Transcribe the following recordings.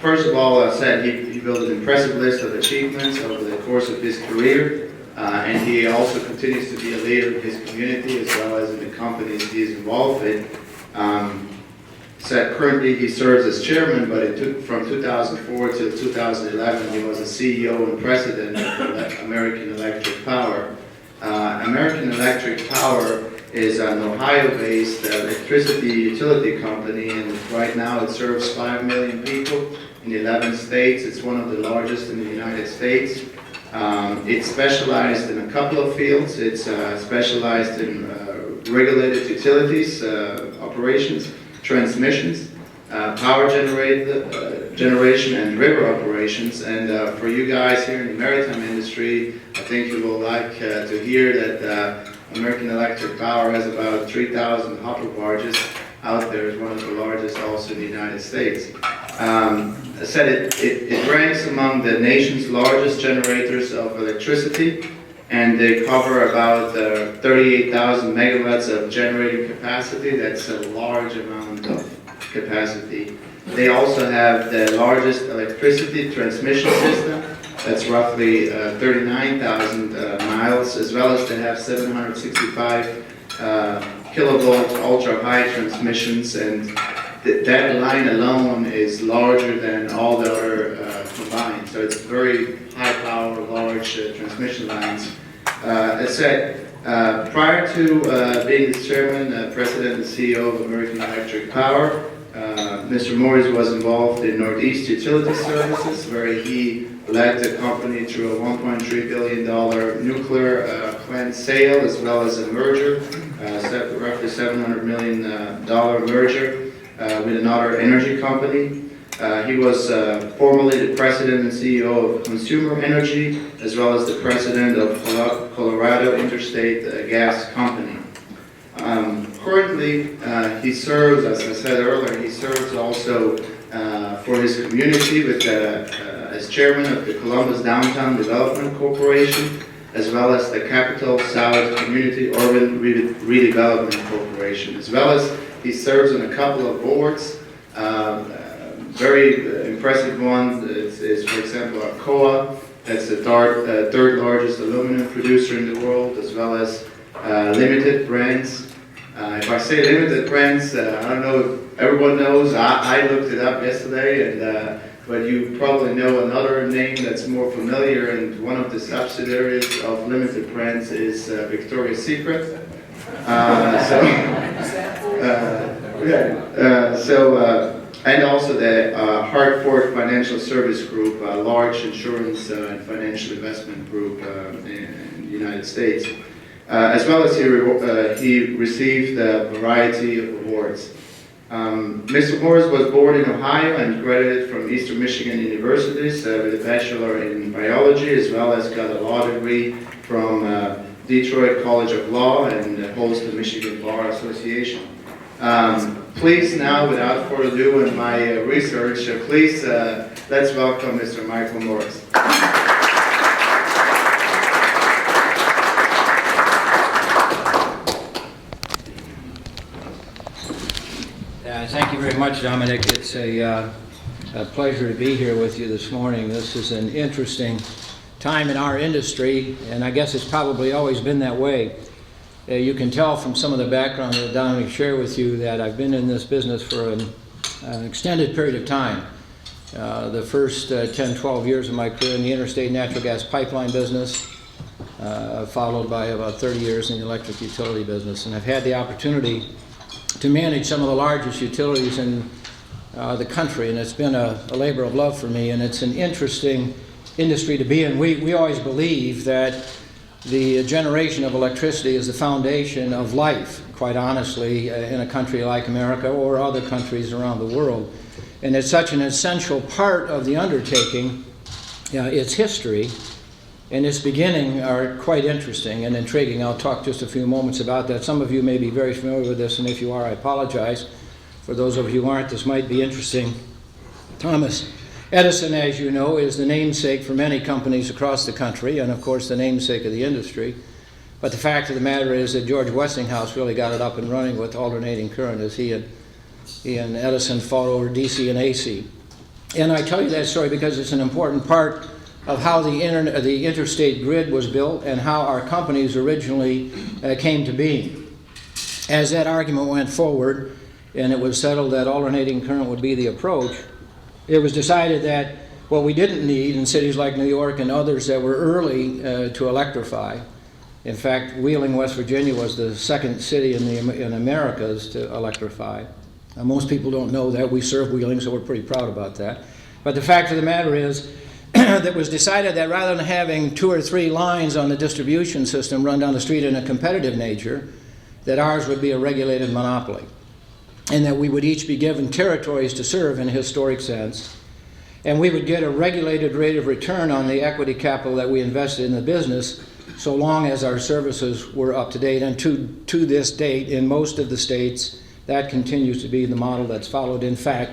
First of all, I said he built an impressive list of achievements over the course of his career, and he also continues to be a leader in his community as well as in the companies he is involved in. Said currently he serves as chairman, but it took from 2004 to 2011 he was a CEO and president of American Electric Power. American Electric Power is an Ohio-based electricity utility company, and right now it serves 5 million people in 11 states. It's one of the largest in the United States. It's specialized in a couple of fields. It's specialized in regulated utilities, operations, transmissions, power generation, and river operations. And for you guys here in the maritime industry, I think you will like to hear that American Electric Power has about 3,000 hopper barges out there. It's one of the largest also in the United States. I said it ranks among the nation's largest generators of electricity, and they cover about 38,000 megawatts of generating capacity. That's a large amount of capacity. They also have the largest electricity transmission system. That's roughly 39,000 miles, as well as they have 765 kilovolt ultra-high transmissions, and that line alone is larger than all the other combined. So it's very high power, large transmission lines. As said, prior to being the chairman, president, and CEO of American Electric Power, Mr. Morris was involved in Northeast Utility Services, where he led the company through a $1.3 billion nuclear plant sale, as well as a merger, roughly $700 million merger with another energy company. He was formerly the president and CEO of Consumer Energy, as well as the president of Colorado Interstate Gas Company. Currently, he serves, as I said earlier, he serves also for his community with as chairman of the Columbus Downtown Development Corporation, as well as the Capital South Community Urban Redevelopment Corporation, as well as he serves on a couple of boards. Very impressive one is, for example, Alcoa. That's the third largest aluminum producer in the world, as well as Limited Brands. If I say Limited Brands, I don't know if everyone knows. I looked it up yesterday, and but you probably know another name that's more familiar, and one of the subsidiaries of Limited Brands is Victoria's Secret. And also the Hartford Financial Service Group, a large insurance and financial investment group in the United States. As well as he received a variety of awards. Mr. Morris was born in Ohio and graduated from Eastern Michigan Universities with a bachelor in biology, as well as got a law degree from Detroit College of Law and holds the Michigan Bar Association. Please now, without further ado in my research, please let's welcome Mr. Michael Morris. Thank you very much, Dominic. It's a pleasure to be here with you this morning. This is an interesting time in our industry, and I guess it's probably always been that way. You can tell from some of the background that Dominic shared with you that I've been in this business for an extended period of time. The first 10, 12 years of my career in the interstate natural gas pipeline business, followed by about 30 years in the electric utility business. And I've had the opportunity to manage some of the largest utilities in the country, and it's been a labor of love for me, and it's an interesting industry to be in. We always believe that the generation of electricity is the foundation of life, quite honestly, in a country like America or other countries around the world. And it's such an essential part of the undertaking. Its history and its beginning are quite interesting and intriguing. I'll talk just a few moments about that. Some of you may be very familiar with this, and if you are, I apologize. For those of you who aren't, this might be interesting. Thomas Edison, as you know, is the namesake for many companies across the country, and of course the namesake of the industry. But the fact of the matter is that George Westinghouse really got it up and running with alternating current, as he and Edison fought over DC and AC. And I tell you that story because it's an important part of how the interstate grid was built and how our companies originally came to be. As that argument went forward and it was settled that alternating current would be the approach, it was decided that what we didn't need in cities like New York and others that were early to electrify. In fact, Wheeling, West Virginia was the second city in Americas to electrify. Most people don't know that. We serve Wheeling, so we're pretty proud about that. But the fact of the matter is that it was decided that rather than having 2 or 3 lines on the distribution system run down the street in a competitive nature, that ours would be a regulated monopoly, and that we would each be given territories to serve in a historic sense, and we would get a regulated rate of return on the equity capital that we invested in the business so long as our services were up to date. And to this date, in most of the states, that continues to be the model that's followed. In fact,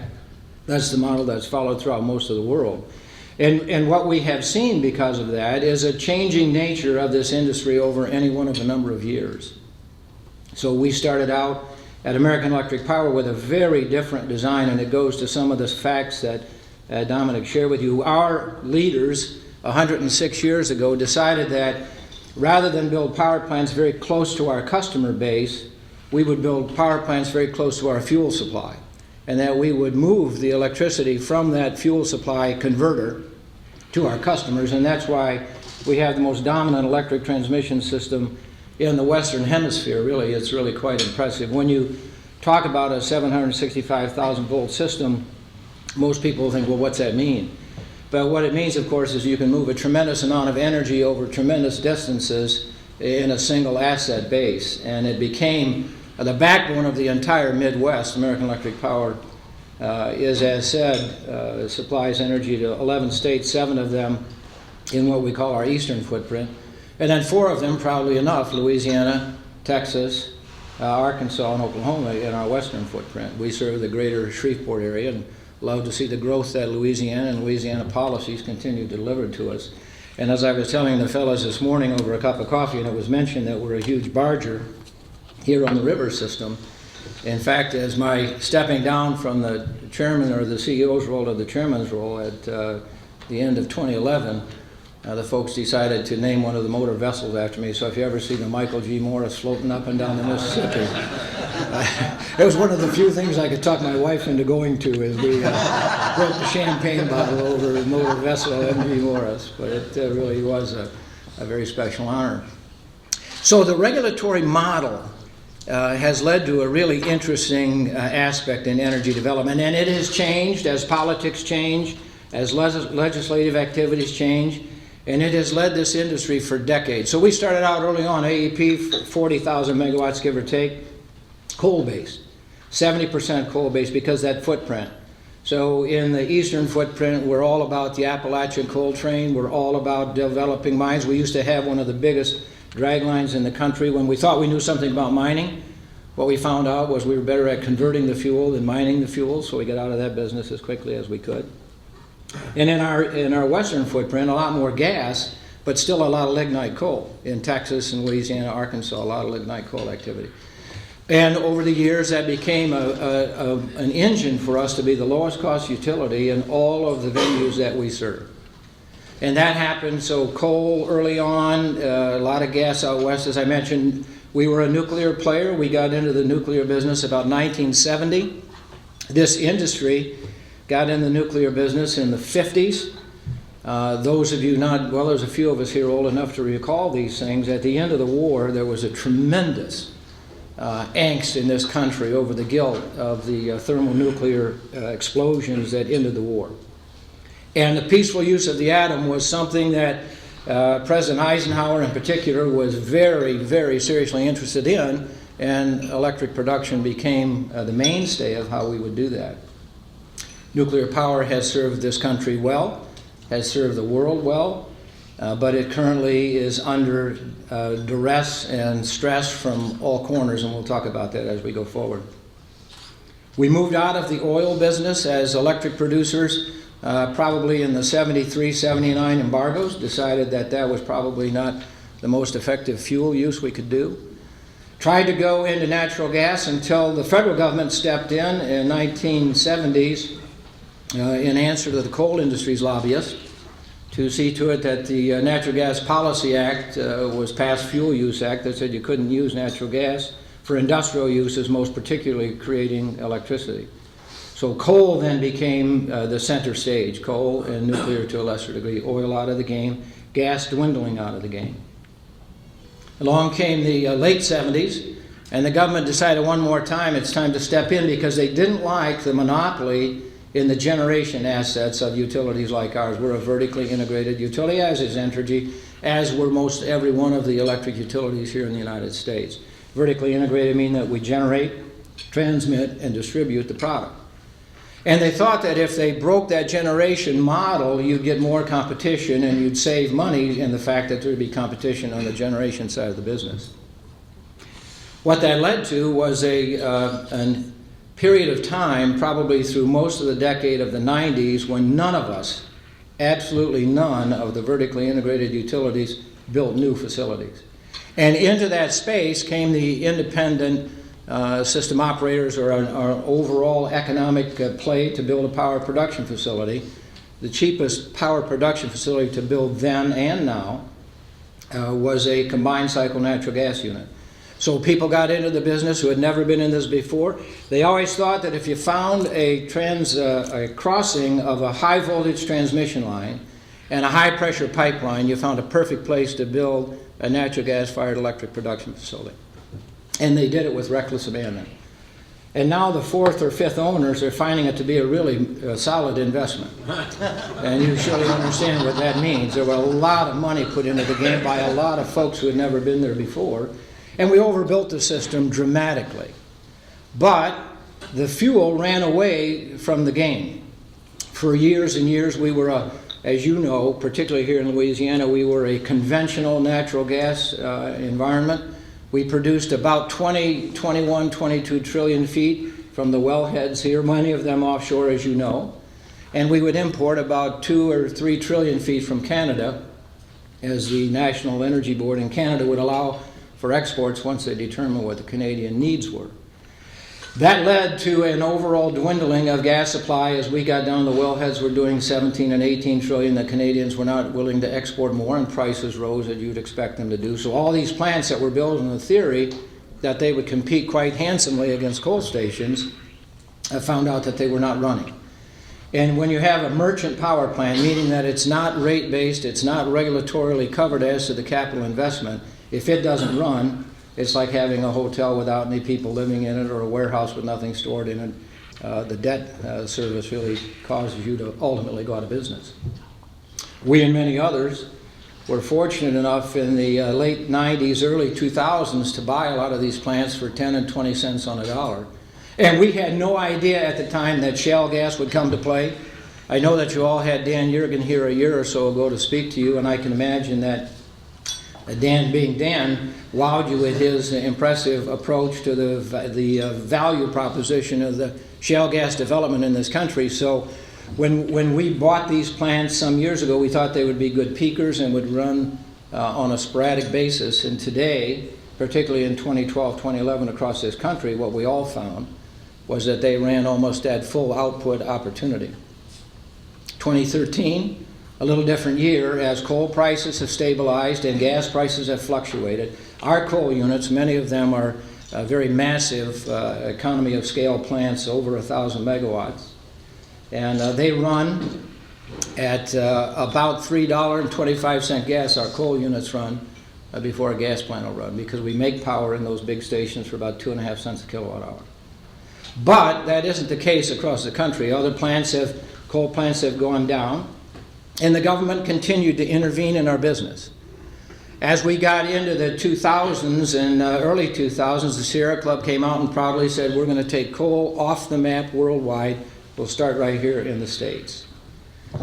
that's the model that's followed throughout most of the world. And what we have seen because of that is a changing nature of this industry over any one of a number of years. So we started out at American Electric Power with a very different design, and it goes to some of the facts that Dominic shared with you. Our leaders 106 years ago decided that rather than build power plants very close to our customer base, we would build power plants very close to our fuel supply, and that we would move the electricity from that fuel supply converter to our customers. And that's why we have the most dominant electric transmission system in the Western Hemisphere. Really, it's really quite impressive. When you talk about a 765,000 volt system, most people think, well, what's that mean? But what it means, of course, is you can move a tremendous amount of energy over tremendous distances in a single asset base. And it became the backbone of the entire Midwest. American Electric Power is, as said, supplies energy to 11 states, 7 of them in what we call our eastern footprint. And then 4 of them, proudly enough, Louisiana, Texas, Arkansas, and Oklahoma in our western footprint. We serve the greater Shreveport area and love to see the growth that Louisiana and Louisiana policies continue to deliver to us. And as I was telling the fellows this morning over a cup of coffee, and it was mentioned that we're a huge barger here on the river system. In fact, as my stepping down from the chairman or the CEO's role to the chairman's role at the end of 2011, the folks decided to name one of the motor vessels after me. So if you ever see the Michael G. Morris floating up and down the Mississippi, it was one of the few things I could talk my wife into going to, as we broke the champagne bottle over the motor vessel M.G. Morris. But it really was a very special honor. So the regulatory model has led to a really interesting aspect in energy development, and it has changed as politics change, as legislative activities change, and it has led this industry for decades. So we started out early on, AEP, 40,000 megawatts, give or take, coal-based, 70% coal-based because that footprint. So in the eastern footprint, we're all about the Appalachian coal train. We're all about developing mines. We used to have one of the biggest drag lines in the country. When we thought we knew something about mining, what we found out was we were better at converting the fuel than mining the fuel, so we got out of that business as quickly as we could. And in our western footprint, a lot more gas, but still a lot of lignite coal. In Texas and Louisiana, Arkansas, a lot of lignite coal activity. And over the years, that became an engine for us to be the lowest cost utility in all of the venues that we serve. And that happened, so coal early on, a lot of gas out west. As I mentioned, we were a nuclear player. We got into the nuclear business about 1970. This industry got in the nuclear business in the 50s. Those of you not, well, there's a few of us here old enough to recall these things. At the end of the war, there was a tremendous angst in this country over the guilt of the thermonuclear explosions that ended the war. And the peaceful use of the atom was something that President Eisenhower in particular was very, very seriously interested in, and electric production became the mainstay of how we would do that. Nuclear power has served this country well, has served the world well, but it currently is under duress and stress from all corners, and we'll talk about that as we go forward. We moved out of the oil business as electric producers probably in the 73, 79 embargoes, decided that that was probably not the most effective fuel use we could do. Tried to go into natural gas until the federal government stepped in 1970s in answer to the coal industry's lobbyists to see to it that the Natural Gas Policy Act was passed, Fuel Use Act, that said you couldn't use natural gas for industrial uses, most particularly creating electricity. So coal then became the center stage, coal and nuclear to a lesser degree, oil out of the game, gas dwindling out of the game. Along came the late 70s, and the government decided one more time it's time to step in because they didn't like the monopoly in the generation assets of utilities like ours. We're a vertically integrated utility, as is Entergy, as were most every one of the electric utilities here in the United States. Vertically integrated means that we generate, transmit, and distribute the product. And they thought that if they broke that generation model, you'd get more competition and you'd save money in the fact that there'd be competition on the generation side of the business. What that led to was a period of time, probably through most of the decade of the 90s, when none of us, absolutely none of the vertically integrated utilities built new facilities. And into that space came the independent system operators, or our overall economic play to build a power production facility. The cheapest power production facility to build then and now was a combined cycle natural gas unit. So people got into the business who had never been in this before. They always thought that if you found a crossing of a high voltage transmission line and a high pressure pipeline, you found a perfect place to build a natural gas fired electric production facility. And they did it with reckless abandon. And now the fourth or fifth owners are finding it to be a really solid investment. And you surely understand what that means. There were a lot of money put into the game by a lot of folks who had never been there before. And we overbuilt the system dramatically. But the fuel ran away from the game. For years and years, we were, as you know, particularly here in Louisiana, we were a conventional natural gas environment. We produced about 21, 22 trillion feet from the wellheads here, many of them offshore, as you know. And we would import about 2 or 3 trillion feet from Canada, as the National Energy Board in Canada would allow for exports once they determined what the Canadian needs were. That led to an overall dwindling of gas supply as we got down. The wellheads were doing 17 and 18 trillion. The Canadians were not willing to export more, and prices rose as you'd expect them to do. So all these plants that were built in the theory that they would compete quite handsomely against coal stations found out that they were not running. And when you have a merchant power plant, meaning that it's not rate-based, it's not regulatorily covered as to the capital investment, if it doesn't run, it's like having a hotel without any people living in it, or a warehouse with nothing stored in it. The debt service really causes you to ultimately go out of business. We and many others were fortunate enough in the late 90s, early 2000s to buy a lot of these plants for 10 and 20 cents on a dollar. And we had no idea at the time that shale gas would come to play. I know that you all had Dan Yergin here a year or so ago to speak to you, and I can imagine that Dan, being Dan, wowed you with his impressive approach to the value proposition of the shale gas development in this country. So when we bought these plants some years ago, we thought they would be good peakers and would run on a sporadic basis. And today, particularly in 2012, 2011 across this country, what we all found was that they ran almost at full output opportunity. 2013, a little different year as coal prices have stabilized and gas prices have fluctuated. Our coal units, many of them are very massive economy of scale plants, over 1,000 megawatts. And they run at about $3.25 gas. Our coal units run before a gas plant will run, because we make power in those big stations for about 2.5 cents a kilowatt hour. But that isn't the case across the country. Other coal plants have gone down. And the government continued to intervene in our business. As we got into the 2000s and early 2000s, the Sierra Club came out and proudly said, we're going to take coal off the map worldwide. We'll start right here in the States.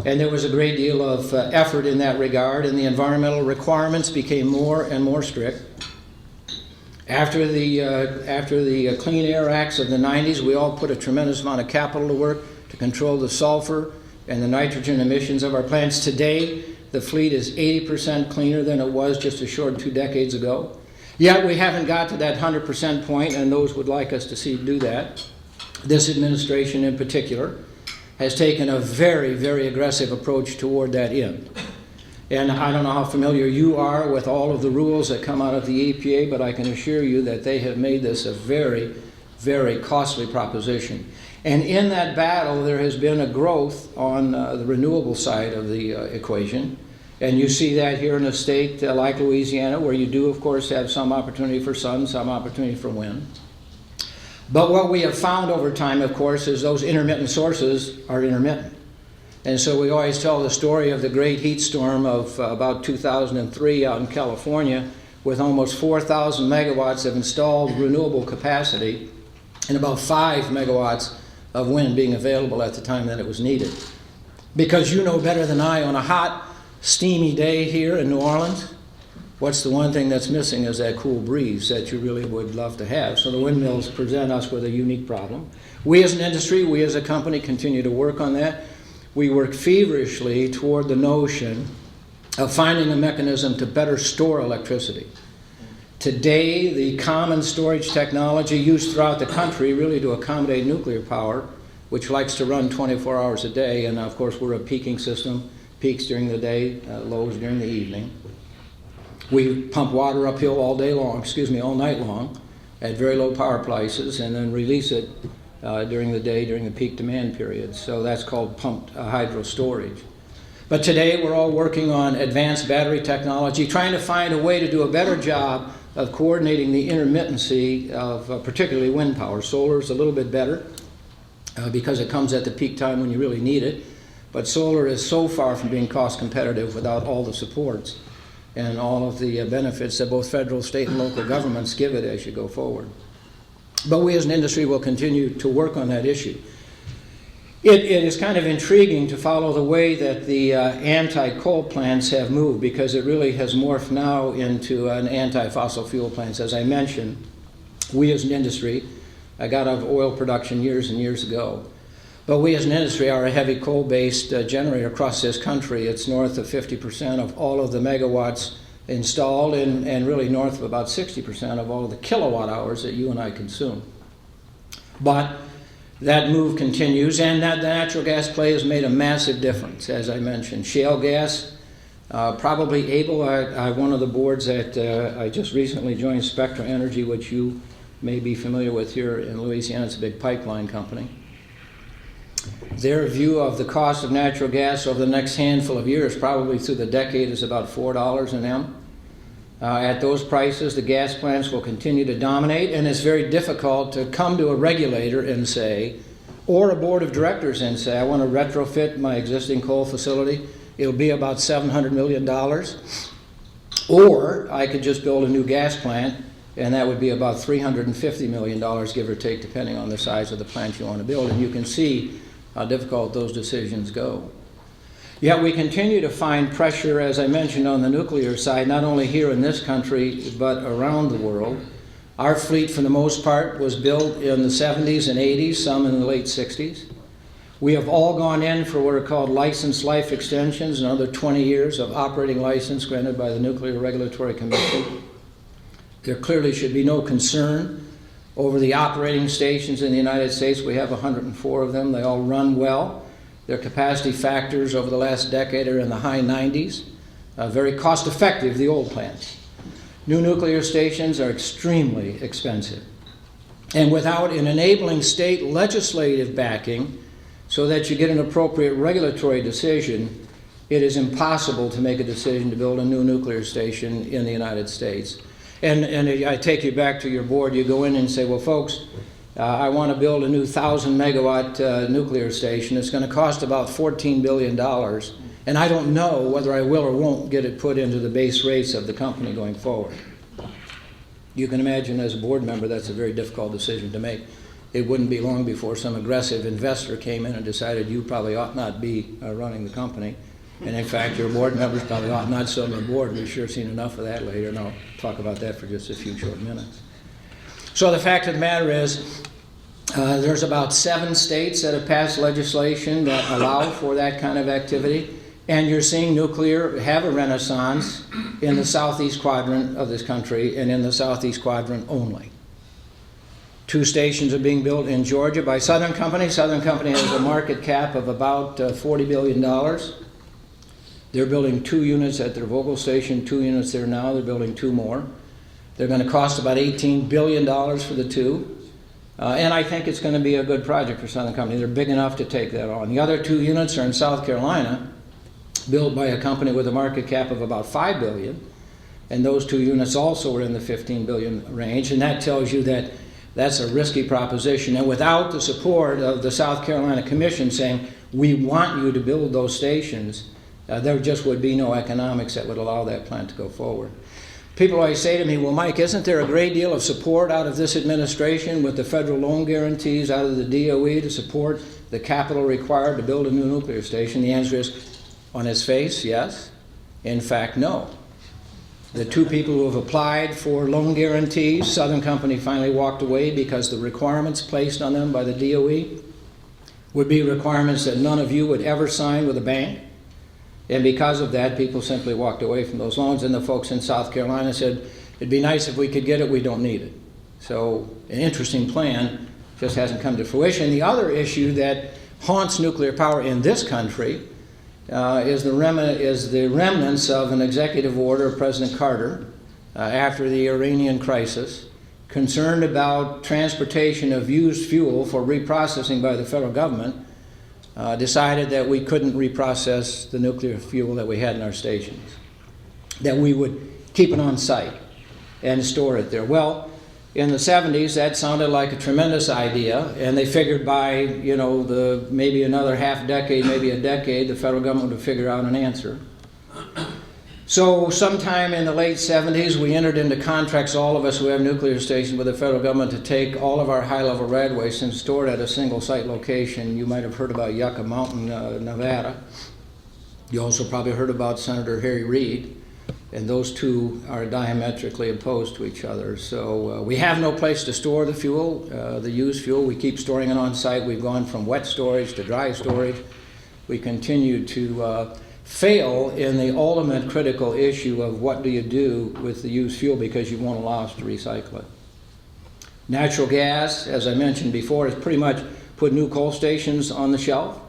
And there was a great deal of effort in that regard, and the environmental requirements became more and more strict. After the Clean Air Acts of the 90s, we all put a tremendous amount of capital to work to control the sulfur and the nitrogen emissions of our plants. Today, the fleet is 80% cleaner than it was just a short 2 decades ago. Yet we haven't got to that 100% point, and those would like us to see do that. This administration in particular has taken a very, very aggressive approach toward that end. And I don't know how familiar you are with all of the rules that come out of the EPA, but I can assure you that they have made this a very, very costly proposition. And in that battle, there has been a growth on the renewable side of the equation. And you see that here in a state like Louisiana, where you do, of course, have some opportunity for sun, some opportunity for wind. But what we have found over time, of course, is those intermittent sources are intermittent. And so we always tell the story of the great heat storm of about 2003 out in California, with almost 4,000 megawatts of installed renewable capacity and about 5 megawatts of wind being available at the time that it was needed. Because you know better than I, on a hot, steamy day here in New Orleans, what's the one thing that's missing is that cool breeze that you really would love to have. So the windmills present us with a unique problem. We as an industry, we as a company continue to work on that. We work feverishly toward the notion of finding a mechanism to better store electricity. Today, the common storage technology used throughout the country really to accommodate nuclear power, which likes to run 24 hours a day, and of course we're a peaking system, peaks during the day, lows during the evening. We pump water uphill all day long, all night long, at very low power prices, and then release it during the day during the peak demand period. So that's called pumped hydro storage. But today we're all working on advanced battery technology, trying to find a way to do a better job of coordinating the intermittency of particularly wind power. Solar is a little bit better because it comes at the peak time when you really need it. But solar is so far from being cost competitive without all the supports and all of the benefits that both federal, state, and local governments give it as you go forward. But we as an industry will continue to work on that issue. It is kind of intriguing to follow the way that the anti-coal plants have moved, because it really has morphed now into an anti-fossil fuel plants. As I mentioned, we as an industry, I got out of oil production years and years ago, but we as an industry are a heavy coal-based generator across this country. It's north of 50% of all of the megawatts installed, and really north of about 60% of all of the kilowatt hours that you and I consume. But that move continues, and that the natural gas play has made a massive difference, as I mentioned. Shale gas, probably able, I'm one of the boards that I just recently joined, Spectra Energy, which you may be familiar with here in Louisiana. It's a big pipeline company. Their view of the cost of natural gas over the next handful of years, probably through the decade, is about $4 an M. At those prices, the gas plants will continue to dominate, and it's very difficult to come to a regulator and say, or a board of directors and say, I want to retrofit my existing coal facility. It'll be about $700 million. Or I could just build a new gas plant, and that would be about $350 million, give or take, depending on the size of the plant you want to build. And you can see how difficult those decisions go. Yet we continue to find pressure, as I mentioned, on the nuclear side, not only here in this country, but around the world. Our fleet, for the most part, was built in the 70s and 80s, some in the late 60s. We have all gone in for what are called license life extensions, another 20 years of operating license granted by the Nuclear Regulatory Commission. There clearly should be no concern over the operating stations in the United States. We have 104 of them. They all run well. Their capacity factors over the last decade are in the high 90s. Very cost effective, the old plants. New nuclear stations are extremely expensive. And without an enabling state legislative backing so that you get an appropriate regulatory decision, it is impossible to make a decision to build a new nuclear station in the United States. And I take you back to your board, you go in and say, well, folks, I want to build a new 1,000 megawatt nuclear station. It's going to cost about $14 billion. And I don't know whether I will or won't get it put into the base rates of the company going forward. You can imagine as a board member that's a very difficult decision to make. It wouldn't be long before some aggressive investor came in and decided you probably ought not be running the company. And in fact, your board members probably ought not sit on the board. We've sure seen enough of that later, and I'll talk about that for just a few short minutes. So the fact of the matter is, there's about 7 states that have passed legislation that allow for that kind of activity, and you're seeing nuclear have a renaissance in the southeast quadrant of this country, and in the southeast quadrant only. 2 stations are being built in Georgia by Southern Company. Southern Company has a market cap of about $40 billion. They're building 2 units at their Vogel station, 2 units there now. They're building 2 more. They're going to cost about $18 billion for the 2. And I think it's going to be a good project for Southern Company. They're big enough to take that on. The other 2 units are in South Carolina, built by a company with a market cap of about $5 billion. And those 2 units also are in the $15 billion range. And that tells you that that's a risky proposition. And without the support of the South Carolina Commission saying, we want you to build those stations, there just would be no economics that would allow that plant to go forward. People always say to me, well, Mike, isn't there a great deal of support out of this administration with the federal loan guarantees out of the DOE to support the capital required to build a new nuclear station? The answer is, on its face, yes. In fact, no. The 2 people who have applied for loan guarantees, Southern Company finally walked away because the requirements placed on them by the DOE would be requirements that none of you would ever sign with a bank. And because of that, people simply walked away from those loans. And the folks in South Carolina said, it'd be nice if we could get it, we don't need it. So an interesting plan, just hasn't come to fruition. The other issue that haunts nuclear power in this country is the remnants of an executive order of President Carter after the Iranian crisis, concerned about transportation of used fuel for reprocessing by the federal government, decided that we couldn't reprocess the nuclear fuel that we had in our stations, that we would keep it on site and store it there. Well, in the 70s, that sounded like a tremendous idea, and they figured by, maybe another half decade, maybe a decade, the federal government would figure out an answer. So sometime in the late 70s, we entered into contracts, all of us who have nuclear stations, with the federal government to take all of our high-level rad waste and store it at a single site location. You might have heard about Yucca Mountain, Nevada. You also probably heard about Senator Harry Reid, and those 2 are diametrically opposed to each other. So we have no place to store the fuel, the used fuel. We keep storing it on site. We've gone from wet storage to dry storage. We continue to fail in the ultimate critical issue of what do you do with the used fuel because you won't allow us to recycle it. Natural gas, as I mentioned before, has pretty much put new coal stations on the shelf,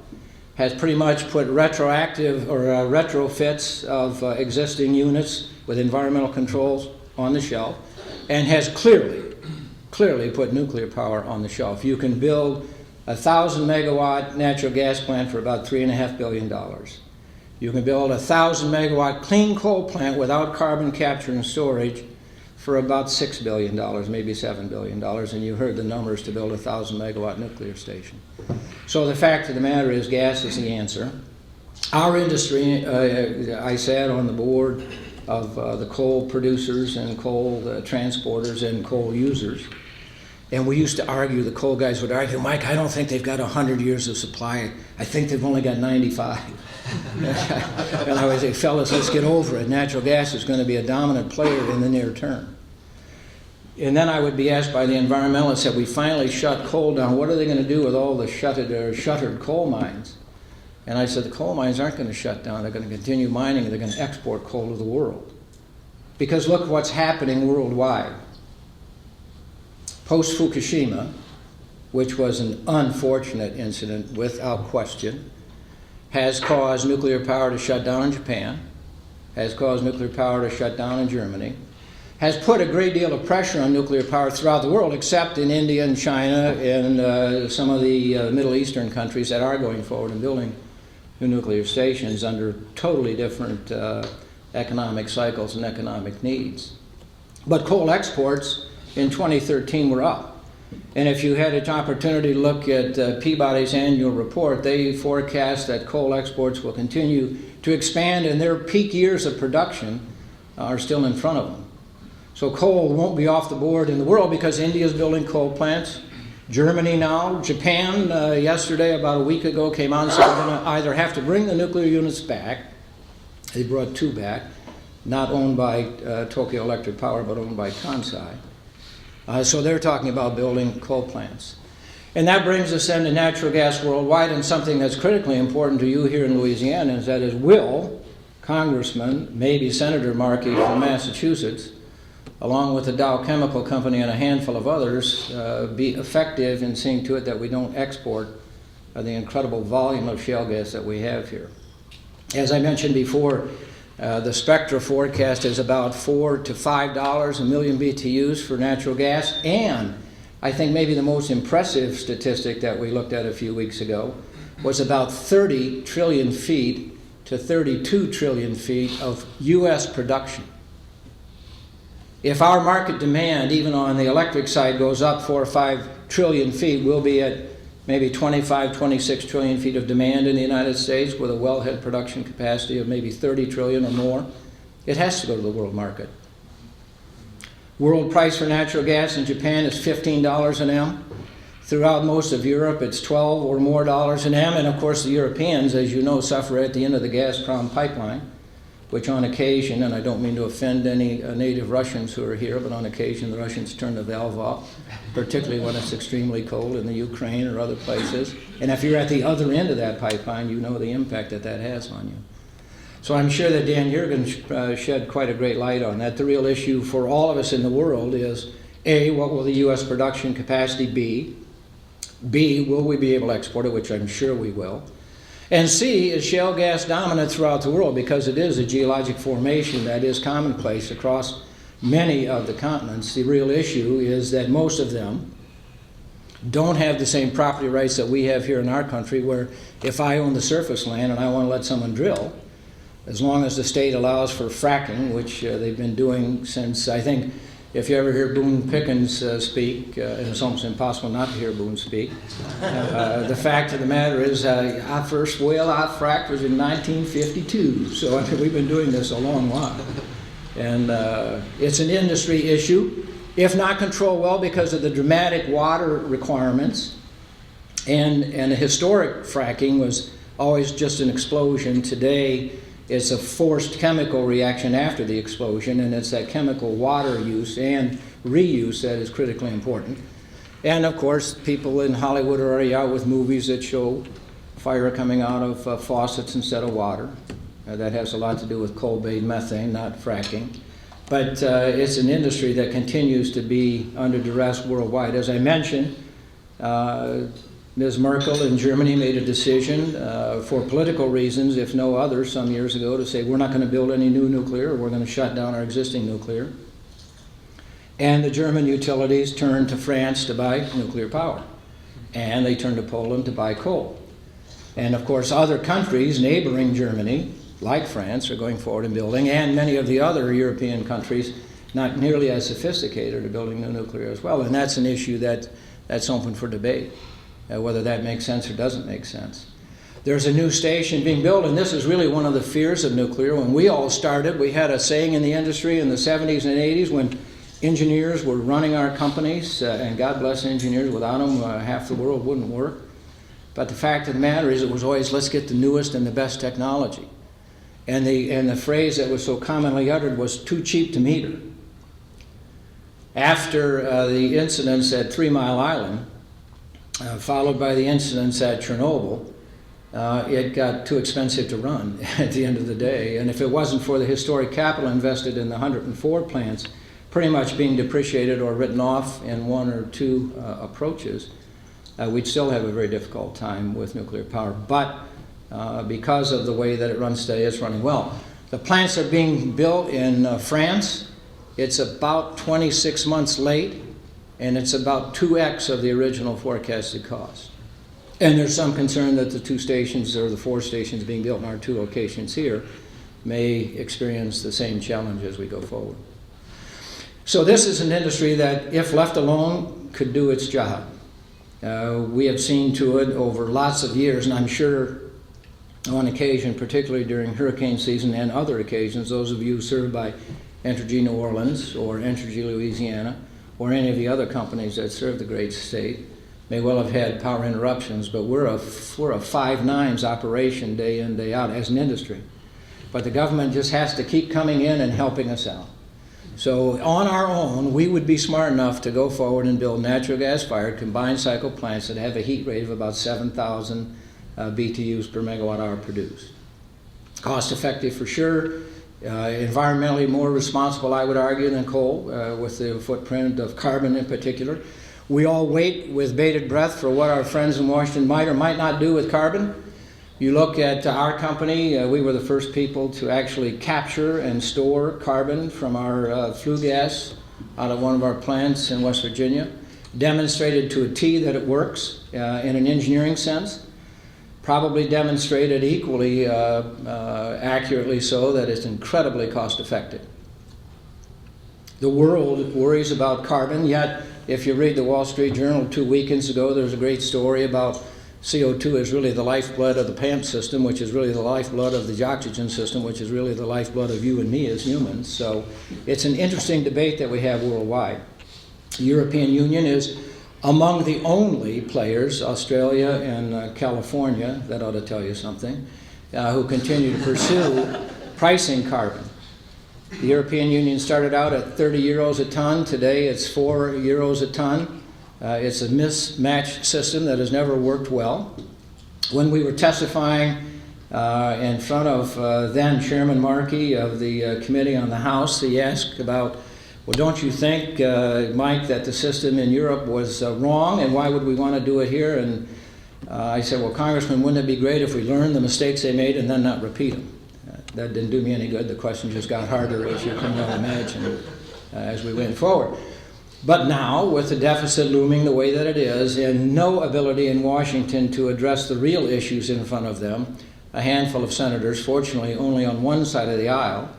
has pretty much put retroactive or retrofits of existing units with environmental controls on the shelf, and has clearly put nuclear power on the shelf. You can build a 1,000 megawatt natural gas plant for about $3.5 billion. You can build a 1,000 megawatt clean coal plant without carbon capture and storage for about $6 billion, maybe $7 billion, and you heard the numbers to build a 1,000 megawatt nuclear station. So the fact of the matter is gas is the answer. Our industry, I sat on the board of the coal producers and coal transporters and coal users, and we used to argue, the coal guys would argue, Mike, I don't think they've got 100 years of supply. I think they've only got 95. And I would say, fellas, let's get over it. Natural gas is going to be a dominant player in the near term. And then I would be asked by the environmentalists, have we finally shut coal down? What are they going to do with all the shuttered coal mines? And I said, the coal mines aren't going to shut down. They're going to continue mining, and they're going to export coal to the world. Because look what's happening worldwide. Post-Fukushima, which was an unfortunate incident without question, has caused nuclear power to shut down in Japan, has caused nuclear power to shut down in Germany, has put a great deal of pressure on nuclear power throughout the world, except in India and China and some of the Middle Eastern countries that are going forward and building new nuclear stations under totally different economic cycles and economic needs. But coal exports in 2013 were up. And if you had an opportunity to look at Peabody's annual report, they forecast that coal exports will continue to expand, and their peak years of production are still in front of them. So coal won't be off the board in the world because India is building coal plants. Germany now, Japan yesterday, about a week ago, came out and said we're going to either have to bring the nuclear units back. They brought 2 back, not owned by Tokyo Electric Power, but owned by Kansai. So they're talking about building coal plants. And that brings us then to natural gas worldwide, and something that's critically important to you here in Louisiana is that will Congressman, maybe Senator Markey from Massachusetts, along with the Dow Chemical Company and a handful of others, be effective in seeing to it that we don't export the incredible volume of shale gas that we have here. As I mentioned before, the Spectra forecast is about $4 to $5 a million BTUs for natural gas, and I think maybe the most impressive statistic that we looked at a few weeks ago was about 30 trillion feet to 32 trillion feet of U.S. production. If our market demand, even on the electric side, goes up 4 or 5 trillion feet, we'll be at maybe 25, 26 trillion feet of demand in the United States with a wellhead production capacity of maybe 30 trillion or more. It has to go to the world market. World price for natural gas in Japan is $15 an M. Throughout most of Europe, it's $12 or more an M. And of course, the Europeans, as you know, suffer at the end of the Gazprom pipeline, which on occasion, and I don't mean to offend any native Russians who are here, but on occasion the Russians turn the valve off, particularly when it's extremely cold in the Ukraine or other places. And if you're at the other end of that pipeline, you know the impact that that has on you. So I'm sure that Dan, you're going to shed quite a great light on that. The real issue for all of us in the world is, A, what will the U.S. production capacity be? B, will we be able to export it, which I'm sure we will? And C, is shale gas dominant throughout the world because it is a geologic formation that is commonplace across many of the continents. The real issue is that most of them don't have the same property rights that we have here in our country, where if I own the surface land and I want to let someone drill, as long as the state allows for fracking, which they've been doing since, I think, if you ever hear Boone Pickens speak, and it's almost impossible not to hear Boone speak, the fact of the matter is our first well I fracked was in 1952. So I mean, we've been doing this a long while. And it's an industry issue, if not controlled well because of the dramatic water requirements. And the historic fracking was always just an explosion. Today, it's a forced chemical reaction after the explosion, and it's that chemical water use and reuse that is critically important. And of course, people in Hollywood are already out with movies that show fire coming out of faucets instead of water. That has a lot to do with coal-based methane, not fracking. But it's an industry that continues to be under duress worldwide. As I mentioned, Ms. Merkel in Germany made a decision for political reasons, if no other, some years ago to say we're not going to build any new nuclear, we're going to shut down our existing nuclear. And the German utilities turned to France to buy nuclear power. And they turned to Poland to buy coal. And of course other countries neighboring Germany, like France, are going forward and building, and many of the other European countries not nearly as sophisticated are building new nuclear as well. And that's an issue that's open for debate. Whether that makes sense or doesn't make sense. There's a new station being built, and this is really one of the fears of nuclear. When we all started, we had a saying in the industry in the 70s and 80s when engineers were running our companies, and God bless engineers, without them half the world wouldn't work. But the fact of the matter is it was always, let's get the newest and the best technology. And the phrase that was so commonly uttered was too cheap to meter. After the incidents at 3 Mile Island, followed by the incidents at Chernobyl, it got too expensive to run at the end of the day. And if it wasn't for the historic capital invested in the 104 plants pretty much being depreciated or written off in 1 or 2 approaches, we'd still have a very difficult time with nuclear power. But because of the way that it runs today, it's running well. The plants are being built in France. It's about 26 months late. And it's about 2x of the original forecasted cost. And there's some concern that the 2 stations, or the 4 stations being built in our 2 locations here, may experience the same challenge as we go forward. So this is an industry that, if left alone, could do its job. We have seen to it over lots of years, and I'm sure on occasion, particularly during hurricane season and other occasions, those of you served by Entergy New Orleans or Entergy Louisiana, or any of the other companies that serve the great state, may well have had power interruptions, but we're a 5-9s operation day in, day out as an industry. But the government just has to keep coming in and helping us out. So on our own, we would be smart enough to go forward and build natural gas-fired combined cycle plants that have a heat rate of about 7,000 BTUs per megawatt hour produced. Cost effective for sure. environmentally more responsible, I would argue, than coal, with the footprint of carbon in particular. We all wait with bated breath for what our friends in Washington might or might not do with carbon. You look at our company, we were the first people to actually capture and store carbon from our flue gas out of one of our plants in West Virginia. Demonstrated to a T that it works in an engineering sense. Probably demonstrated equally accurately so that it's incredibly cost effective. The world worries about carbon, yet if you read the Wall Street Journal 2 weekends ago, there's a great story about CO2 is really the lifeblood of the PAMP system, which is really the lifeblood of the oxygen system, which is really the lifeblood of you and me as humans. So it's an interesting debate that we have worldwide. The European Union is among the only players, Australia and California, that ought to tell you something, who continue to pursue pricing carbon. The European Union started out at 30 euros a ton. Today it's 4 euros a ton. It's a mismatched system that has never worked well. When we were testifying in front of then Chairman Markey of the Committee on the House, he asked about, well, don't you think, Mike, that the system in Europe was wrong, and why would we want to do it here? And I said, well, Congressman, wouldn't it be great if we learned the mistakes they made and then not repeat them? That didn't do me any good. The question just got harder, as you can well imagine, as we went forward. But now, with the deficit looming the way that it is, and no ability in Washington to address the real issues in front of them, a handful of senators, fortunately only on one side of the aisle,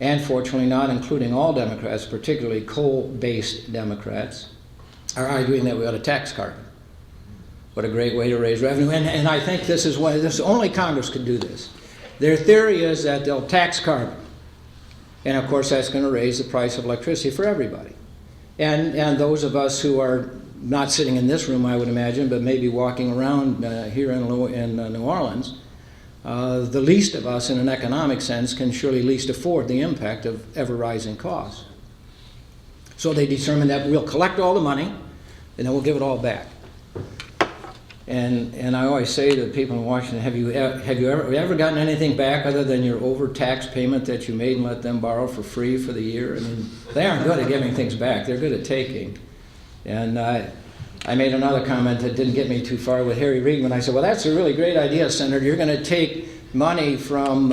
and fortunately not including all Democrats, particularly coal-based Democrats, are arguing that we ought to tax carbon. What a great way to raise revenue. And I think this is only Congress could do this. Their theory is that they'll tax carbon. And of course that's going to raise the price of electricity for everybody. And those of us who are not sitting in this room, I would imagine, but maybe walking around here in New Orleans, the least of us in an economic sense can surely least afford the impact of ever-rising costs. So they determined that we'll collect all the money and then we'll give it all back. And I always say to people in Washington, have you ever gotten anything back other than your overtaxed payment that you made and let them borrow for free for the year? I mean, they aren't good at giving things back. They're good at taking. And I made another comment that didn't get me too far with Harry Reid when I said, well, that's a really great idea, Senator. You're going to take money from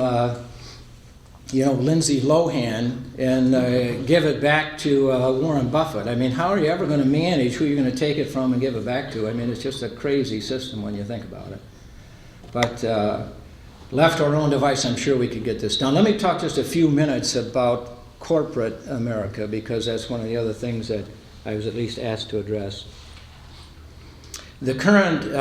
Lindsay Lohan and give it back to Warren Buffett. I mean, how are you ever going to manage who you're going to take it from and give it back to? I mean, it's just a crazy system when you think about it. But left to our own device, I'm sure we could get this done. Let me talk just a few minutes about corporate America, because that's one of the other things that I was at least asked to address. The current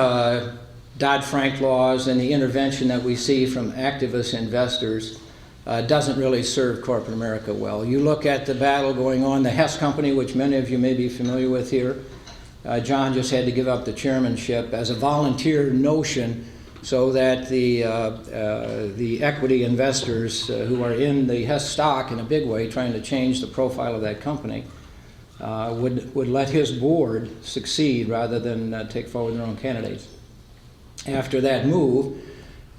Dodd-Frank laws and the intervention that we see from activist investors doesn't really serve corporate America well. You look at the battle going on, the Hess Company, which many of you may be familiar with here. John just had to give up the chairmanship as a volunteer notion so that the equity investors who are in the Hess stock in a big way, trying to change the profile of that company, would let his board succeed rather than take forward their own candidates. After that move,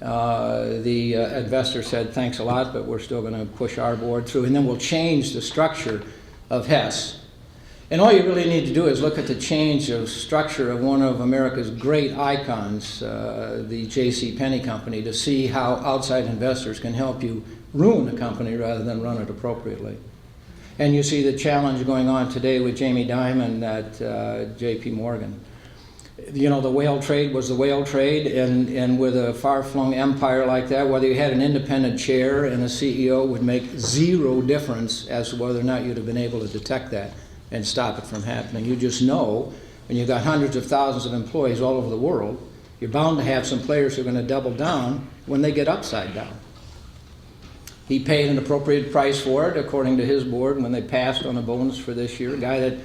the investor said, thanks a lot, but we're still going to push our board through, and then we'll change the structure of Hess. And all you really need to do is look at the change of structure of one of America's great icons, the J.C. Penney Company, to see how outside investors can help you ruin a company rather than run it appropriately. And you see the challenge going on today with Jamie Dimon at J.P. Morgan. You know, the whale trade was the whale trade, and with a far-flung empire like that, whether you had an independent chair and a CEO would make zero difference as to whether or not you'd have been able to detect that and stop it from happening. You just know when you've got hundreds of thousands of employees all over the world, you're bound to have some players who are going to double down when they get upside down. He paid an appropriate price for it, according to his board, when they passed on a bonus for this year. A guy that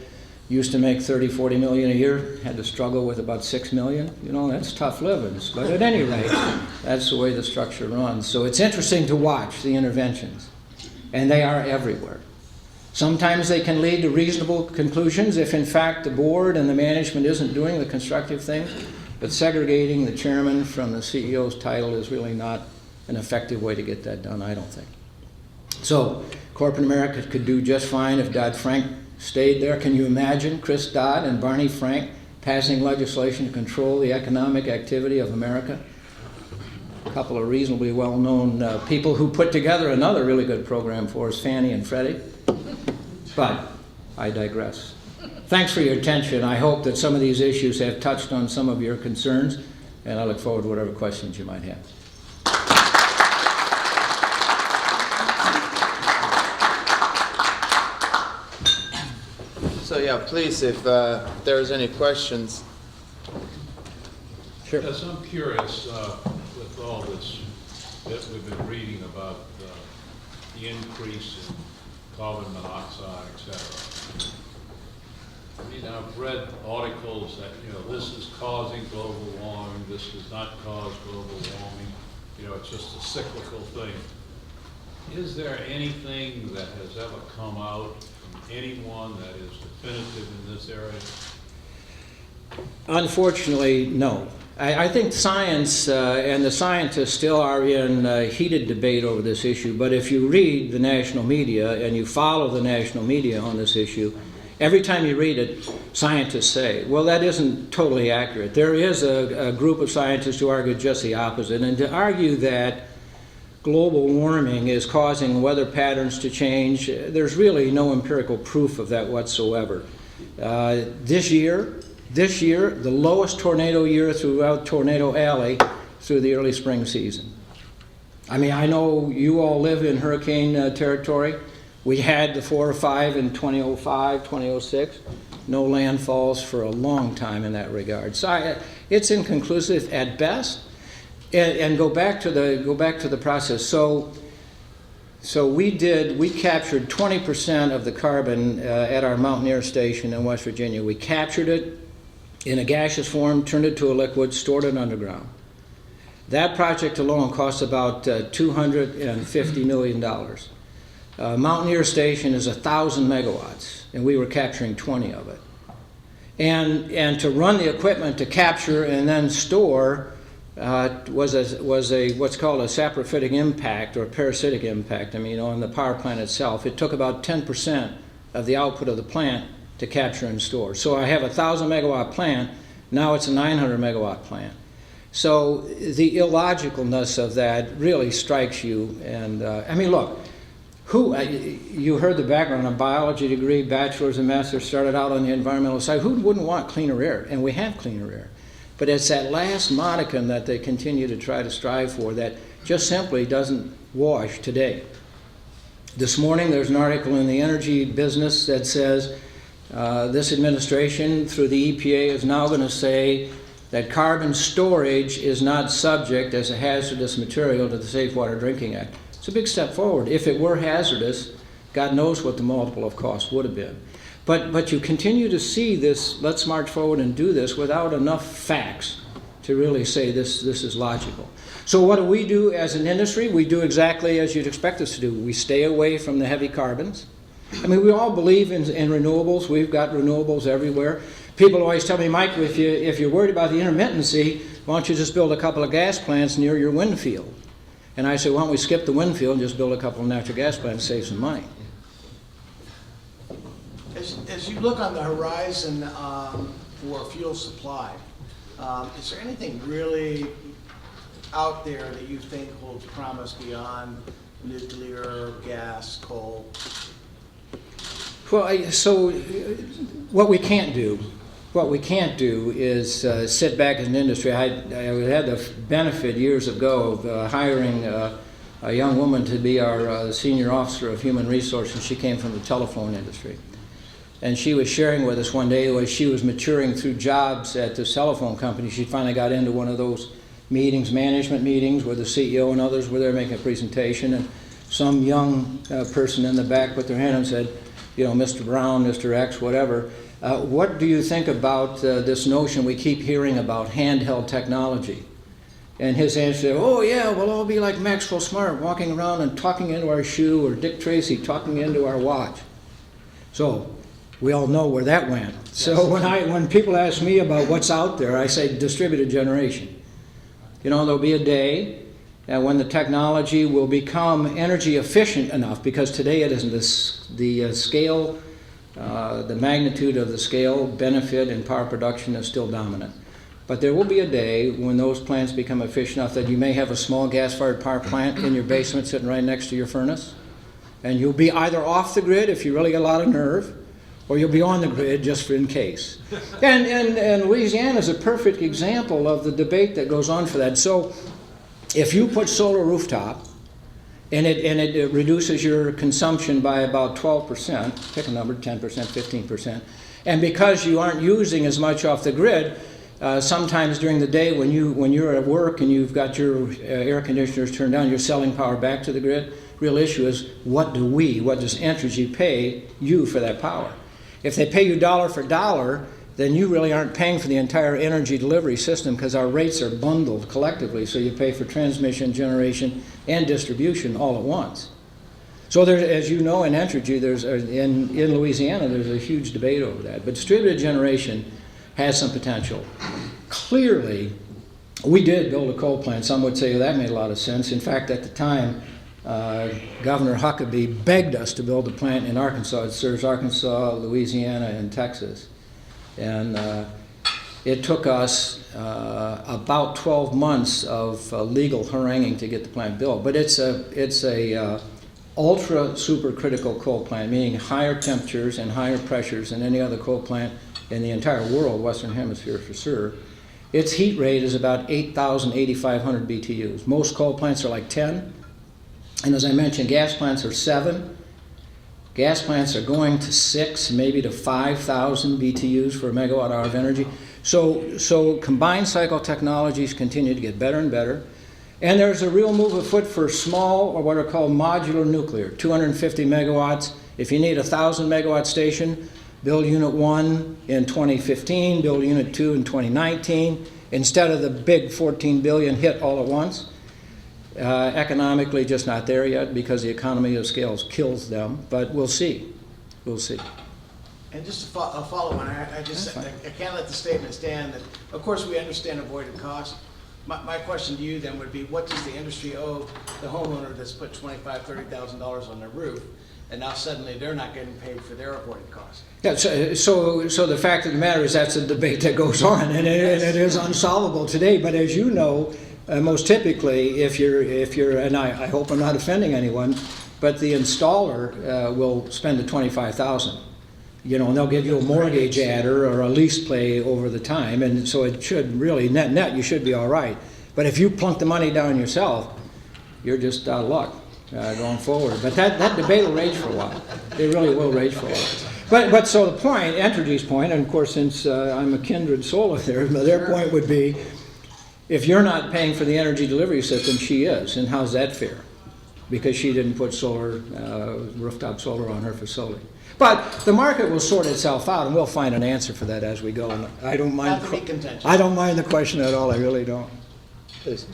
used to make 30, 40 million a year, had to struggle with about 6 million. You know, that's tough living. But at any rate, that's the way the structure runs. So it's interesting to watch the interventions, and they are everywhere. Sometimes they can lead to reasonable conclusions if, in fact, the board and the management isn't doing the constructive things, but segregating the chairman from the CEO's title is really not an effective way to get that done, I don't think. So corporate America could do just fine if Dodd-Frank stayed there. Can you imagine Chris Dodd and Barney Frank passing legislation to control the economic activity of America? A couple of reasonably well-known people who put together another really good program for us, Fannie and Freddie. But I digress. Thanks for your attention. I hope that some of these issues have touched on some of your concerns, and I look forward to whatever questions you might have. So yeah, please, if there's any questions. Sure. Yes, I'm curious, with all this that we've been reading about the increase in carbon monoxide, et cetera. I mean, I've read articles that, this is causing global warming, this does not cause global warming, it's just a cyclical thing. Is there anything that has ever come out from anyone that is definitive in this area? Unfortunately, no. I think science and the scientists still are in heated debate over this issue, but if you read the national media and you follow the national media on this issue, every time you read it, scientists say, well, that isn't totally accurate. There is a group of scientists who argue just the opposite, and to argue that global warming is causing weather patterns to change, there's really no empirical proof of that whatsoever. This year, the lowest tornado year throughout Tornado Alley through the early spring season. I mean, I know you all live in hurricane territory. We had the 4 or 5 in 2005, 2006. No landfalls for a long time in that regard. So it's inconclusive at best. And go back to the process. So we captured 20% of the carbon at our Mountaineer station in West Virginia. We captured it in a gaseous form, turned it to a liquid, stored it underground. That project alone cost about $250 million. Mountaineer Station is 1,000 megawatts, and we were capturing 20 of it. And to run the equipment to capture and then store was what's called a saprophytic impact or parasitic impact. I mean, on the power plant itself, it took about 10% of the output of the plant to capture and store. So I have a 1,000 megawatt plant. Now it's a 900 megawatt plant. So the illogicalness of that really strikes you. And I mean, look, you heard the background, a biology degree, bachelor's and master's, started out on the environmental side. Who wouldn't want cleaner air? And we have cleaner air. But it's that last modicum that they continue to try to strive for that just simply doesn't wash today. This morning there's an article in the energy business that says this administration through the EPA is now going to say that carbon storage is not subject as a hazardous material to the Safe Water Drinking Act. It's a big step forward. If it were hazardous, God knows what the multiple of cost would have been. But you continue to see this, let's march forward and do this without enough facts to really say this is logical. So what do we do as an industry? We do exactly as you'd expect us to do. We stay away from the heavy carbons. I mean, we all believe in renewables. We've got renewables everywhere. People always tell me, Mike, if you're worried about the intermittency, why don't you just build a couple of gas plants near your wind field? And I say, why don't we skip the wind field and just build a couple of natural gas plants and save some money? As you look on the horizon for fuel supply, is there anything really out there that you think holds promise beyond nuclear, gas, coal? Well, so what we can't do is sit back as an industry. I had the benefit years ago of hiring a young woman to be our senior officer of human resources. She came from the telephone industry. And she was sharing with us one day as she was maturing through jobs at this telephone company. She finally got into one of those meetings, management meetings, where the CEO and others were there making a presentation. And some young person in the back put their hand up and said, Mr. Brown, Mr. X, whatever, what do you think about this notion we keep hearing about handheld technology? And his answer, oh yeah, we'll all be like Maxwell Smart, walking around and talking into our shoe, or Dick Tracy talking into our watch. So we all know where that went. Yes. So when people ask me about what's out there, I say distributed generation. There'll be a day when the technology will become energy efficient enough, because today it isn't. The scale, the magnitude of the scale benefit in power production is still dominant. But there will be a day when those plants become efficient enough that you may have a small gas-fired power plant in your basement sitting right next to your furnace, and you'll be either off the grid if you really get a lot of nerve, or you'll be on the grid just in case. And Louisiana is a perfect example of the debate that goes on for that. So if you put solar rooftop, and it reduces your consumption by about 12%, pick a number, 10%, 15%, and because you aren't using as much off the grid, sometimes during the day when you're at work and you've got your air conditioners turned down, you're selling power back to the grid. Real issue is what does Entergy pay you for that power? If they pay you dollar for dollar, then you really aren't paying for the entire energy delivery system, because our rates are bundled collectively, so you pay for transmission, generation, and distribution all at once. So there's, as you know, in Entergy, in Louisiana, there's a huge debate over that. But distributed generation has some potential. Clearly, we did build a coal plant. Some would say, well, that made a lot of sense. In fact, at the time, Governor Huckabee begged us to build a plant in Arkansas. It serves Arkansas, Louisiana, and Texas. And it took us about 12 months of legal haranguing to get the plant built. But it's a ultra supercritical coal plant, meaning higher temperatures and higher pressures than any other coal plant in the entire world, Western Hemisphere for sure. Its heat rate is about 8,000, 8,500 BTUs. Most coal plants are like 10. And as I mentioned, gas plants are 7. Gas plants are going to 6, maybe to 5,000 BTUs for a megawatt hour of energy. So combined cycle technologies continue to get better and better. And there's a real move afoot for small, or what are called modular nuclear, 250 megawatts. If you need a 1,000 megawatt station, build unit 1 in 2015, build unit 2 in 2019, instead of the big 14 billion hit all at once. Economically just not there yet, because the economy of scales kills them, but we'll see. We'll see. And just a follow on, I can't let the statement stand that, of course, we understand avoided cost. My question to you then would be, what does the industry owe the homeowner that's put $25,000, $30,000 on their roof, and now suddenly they're not getting paid for their avoided costs? Yeah, so the fact of the matter is that's a debate that goes on, and it is unsolvable today. But as you know, most typically, if you're, and I hope I'm not offending anyone, but the installer will spend the $25,000. And they'll give you a mortgage adder or a lease play over the time, and so it should really, net, you should be all right. But if you plunk the money down yourself, you're just out of luck going forward. But that debate will rage for a while. It really will rage for a while. But so the point, Entergy's point, and of course since I'm a kindred soul of theirs, their point would be, if you're not paying for the energy delivery system, she is, and how's that fair? Because she didn't put rooftop solar on her facility. But the market will sort itself out, and we'll find an answer for that as we go. And I don't mind. I don't mind the question at all. I really don't. Please.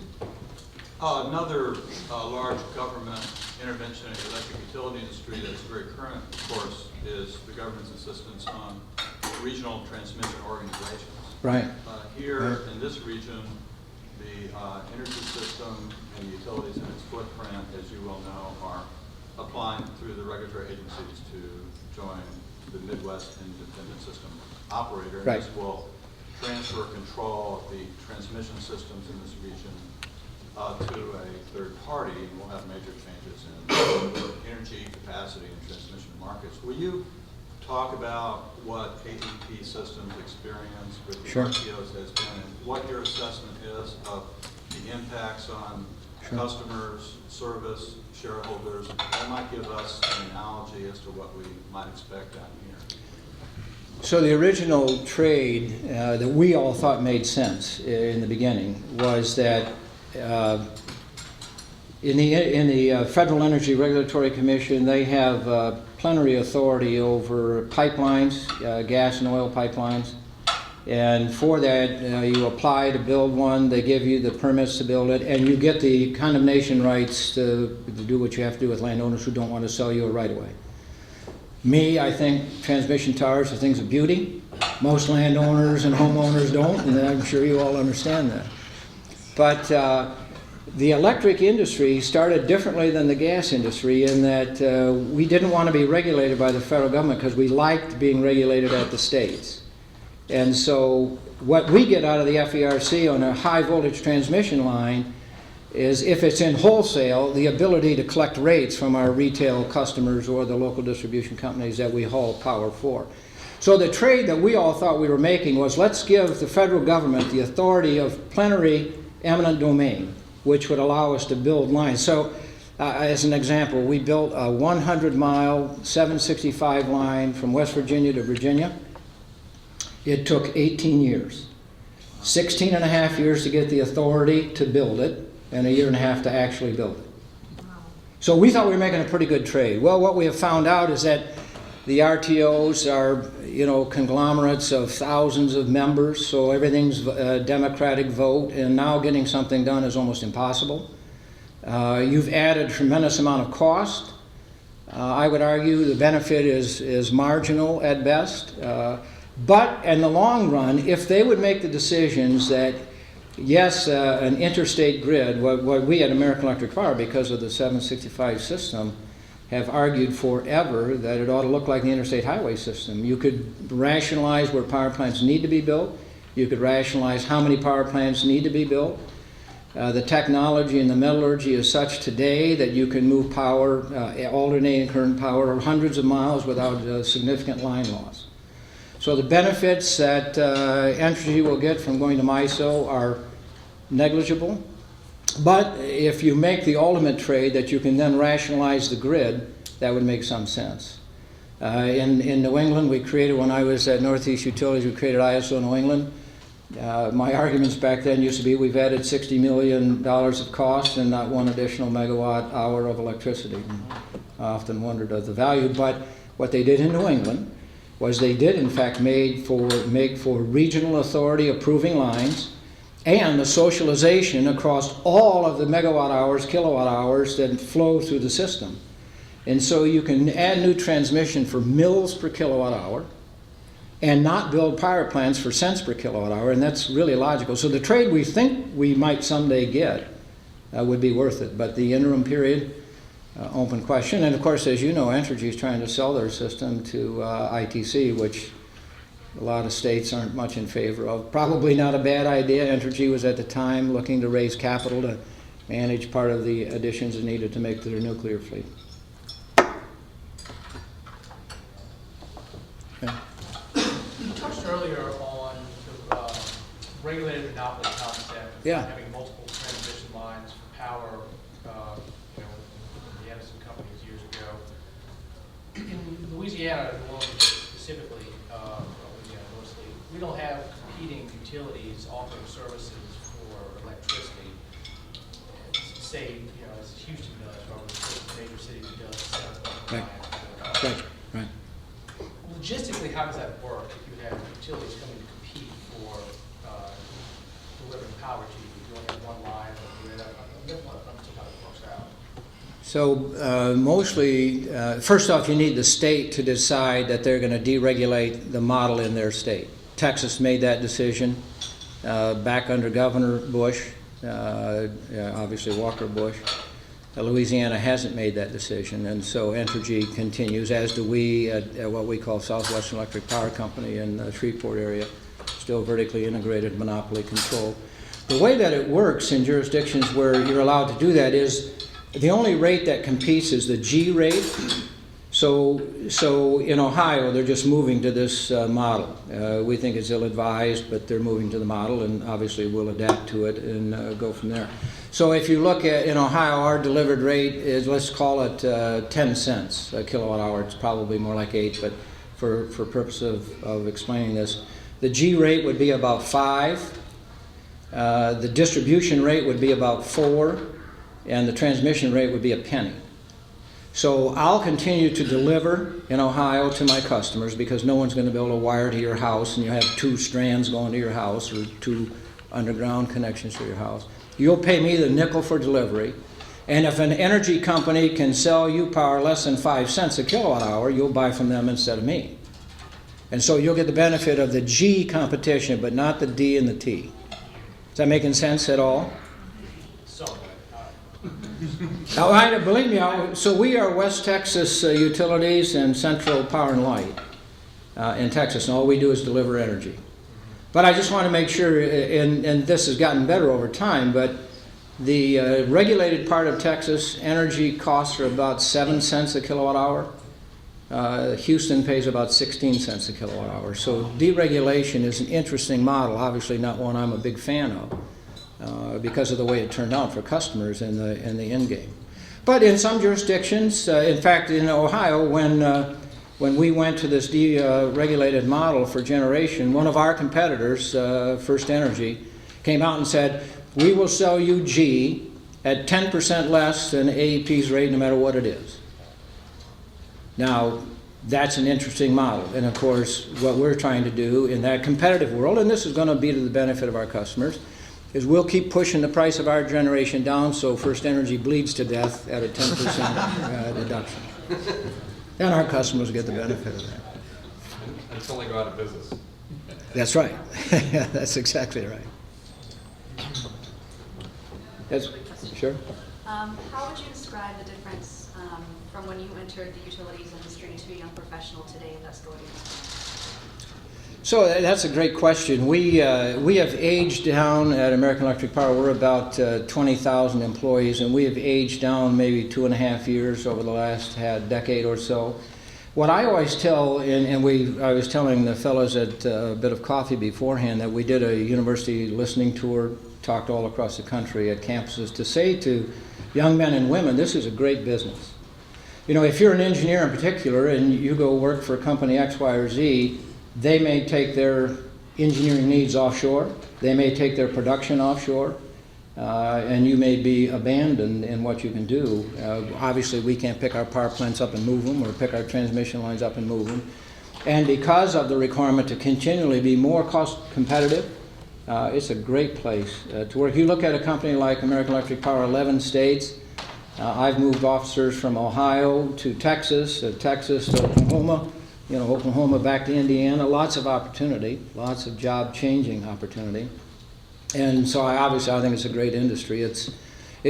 Another large government intervention in the electric utility industry that's very current, of course, is the government's insistence on regional transmission organizations. Right. Here in this region, the energy system and the utilities in its footprint, as you well know, are applying through the regulatory agencies to join the Midwest Independent System Operator. And right. This will transfer control of the transmission systems in this region to a third party, and we'll have major changes in energy capacity and transmission markets. Will you talk about what AEP Systems' experience with the sure. RTOs has been, and what your assessment is of the impacts on sure. customers, service, shareholders? That might give us an analogy as to what we might expect down here. So the original trade that we all thought made sense in the beginning was that in the Federal Energy Regulatory Commission, they have plenary authority over pipelines, gas and oil pipelines. And for that, you apply to build one, they give you the permits to build it, and you get the condemnation rights to do what you have to do with landowners who don't want to sell you a right-of-way. I think transmission towers are things of beauty. Most landowners and homeowners don't, and I'm sure you all understand that. But The electric industry started differently than the gas industry in that we didn't want to be regulated by the federal government because we liked being regulated at the states. And so what we get out of the FERC on a high voltage transmission line is, if it's in wholesale, the ability to collect rates from our retail customers or the local distribution companies that we haul power for. So the trade that we all thought we were making was, let's give the federal government the authority of plenary eminent domain, which would allow us to build lines. So as an example, we built a 100-mile 765 line from West Virginia to Virginia. It took 18 years. 16 and a half years to get the authority to build it, and a year and a half to actually build it. So we thought we were making a pretty good trade. Well, what we have found out is that the RTOs are, conglomerates of thousands of members, so everything's a democratic vote, and now getting something done is almost impossible. You've added a tremendous amount of cost. I would argue the benefit is marginal at best. But in the long run, if they would make the decisions that, yes, an interstate grid, what we at American Electric Power, because of the 765 system, have argued forever that it ought to look like the interstate highway system. You could rationalize where power plants need to be built. You could rationalize how many power plants need to be built. The technology and the metallurgy is such today that you can move power, alternating current power, hundreds of miles without significant line loss. So the benefits that Entergy will get from going to MISO are negligible. But if you make the ultimate trade that you can then rationalize the grid, that would make some sense. In New England, we created, when I was at Northeast Utilities, we created ISO New England. My arguments back then used to be, we've added $60 million of cost and not one additional megawatt hour of electricity. I often wondered of the value, but what they did in New England was they did in fact make for regional authority approving lines, and the socialization across all of the megawatt hours, kilowatt hours that flow through the system. And so you can add new transmission for mils per kilowatt hour and not build power plants for cents per kilowatt hour, and that's really logical. So the trade we think we might someday get would be worth it, but the interim period, open question. And of course, as you know, Entergy is trying to sell their system to ITC, which a lot of states aren't much in favor of. Probably not a bad idea. Entergy was at the time looking to raise capital to manage part of the additions needed to make to their nuclear fleet. Okay. You touched earlier on the regulated monopoly concept of Yeah. having multiple transmission lines for power, the Edison companies years ago. In Louisiana, specifically, Louisiana mostly, we don't have competing utilities offering services for electricity. Say, as Houston does, probably the major cities does. Right. Logistically, how does that work if you have utilities coming to compete for delivering power to you? You only have one line, or you have how it works out. So mostly, first off, you need the state to decide that they're going to deregulate the model in their state. Texas made that decision back under Governor Bush, obviously Walker Bush. Louisiana hasn't made that decision, and so Entergy continues, as do we at what we call Southwestern Electric Power Company in the Shreveport area, still vertically integrated monopoly control. The way that it works in jurisdictions where you're allowed to do that is the only rate that competes is the G rate. So in Ohio, they're just moving to this model. We think it's ill-advised, but they're moving to the model, and obviously we'll adapt to it and go from there. So if you look at, in Ohio, our delivered rate is, let's call it 10 cents a kilowatt hour. It's probably more like 8, but for purpose of explaining this, the G rate would be about 5. The distribution rate would be about 4, and the transmission rate would be a penny. So I'll continue to deliver in Ohio to my customers because no one's going to be able to wire to your house and you have 2 strands going to your house or 2 underground connections to your house. You'll pay me the nickel for delivery, and if an energy company can sell you power less than 5 cents a kilowatt hour, you'll buy from them instead of me. And so you'll get the benefit of the G competition, but not the D and the T. Is that making sense at all? So, Now, believe me, so we are West Texas Utilities and Central Power and Light in Texas, and all we do is deliver energy. But I just want to make sure, and this has gotten better over time, but the regulated part of Texas, energy costs are about 7 cents a kilowatt hour. Houston pays about 16 cents a kilowatt hour. So deregulation is an interesting model, obviously not one I'm a big fan of because of the way it turned out for customers in the end game. But in some jurisdictions, in fact in Ohio, when we went to this deregulated model for generation, one of our competitors, First Energy, came out and said, we will sell you G at 10% less than AEP's rate no matter what it is. Now, that's an interesting model. And of course, what we're trying to do in that competitive world, and this is going to be to the benefit of our customers, is we'll keep pushing the price of our generation down so First Energy bleeds to death at a 10% deduction. And our customers get the benefit of that. Until they go out of business. That's right. That's exactly right. Yes, sure. How would you describe the difference from when you entered the utilities industry to a young professional today that's going into it? So that's a great question. We have aged down at American Electric Power. We're about 20,000 employees, and we have aged down maybe 2.5 years over the last decade or so. What I always tell, I was telling the fellows at a bit of coffee beforehand that we did a university listening tour, talked all across the country at campuses, to say to young men and women, this is a great business. You know, if you're an engineer in particular and you go work for company X, Y, or Z, they may take their engineering needs offshore, they may take their production offshore, and you may be abandoned in what you can do. Obviously, we can't pick our power plants up and move them or pick our transmission lines up and move them. And because of the requirement to continually be more cost competitive, it's a great place to work. You look at a company like American Electric Power, 11 states. I've moved officers from Ohio to Texas, Texas to Oklahoma, Oklahoma back to Indiana. Lots of opportunity, lots of job-changing opportunity. And so I think it's a great industry. It's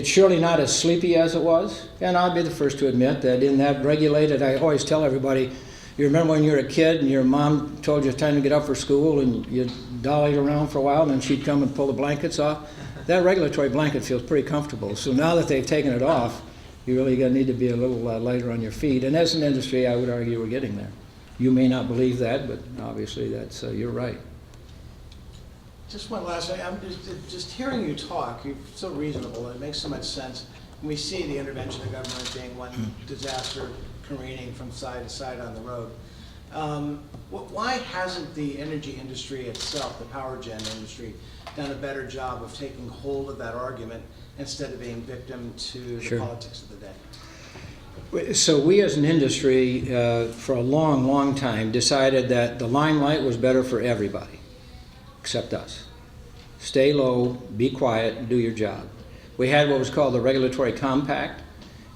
surely not as sleepy as it was. And I'll be the first to admit that in that regulated, I always tell everybody, you remember when you were a kid and your mom told you it's time to get up for school and you dollied around for a while and then she'd come and pull the blankets off? That regulatory blanket feels pretty comfortable. So now that they've taken it off, you really need to be a little lighter on your feet. And as an industry, I would argue we're getting there. You may not believe that, but obviously you're right. Just one last thing. I'm just hearing you talk. You're so reasonable, and it makes so much sense. We see the intervention of government being one disaster careening from side to side on the road. Why hasn't the energy industry itself, the power gen industry, done a better job of taking hold of that argument instead of being victim to the politics of the day? So we as an industry, for a long, long time, decided that the limelight was better for everybody, except us. Stay low, be quiet, and do your job. We had what was called the Regulatory Compact,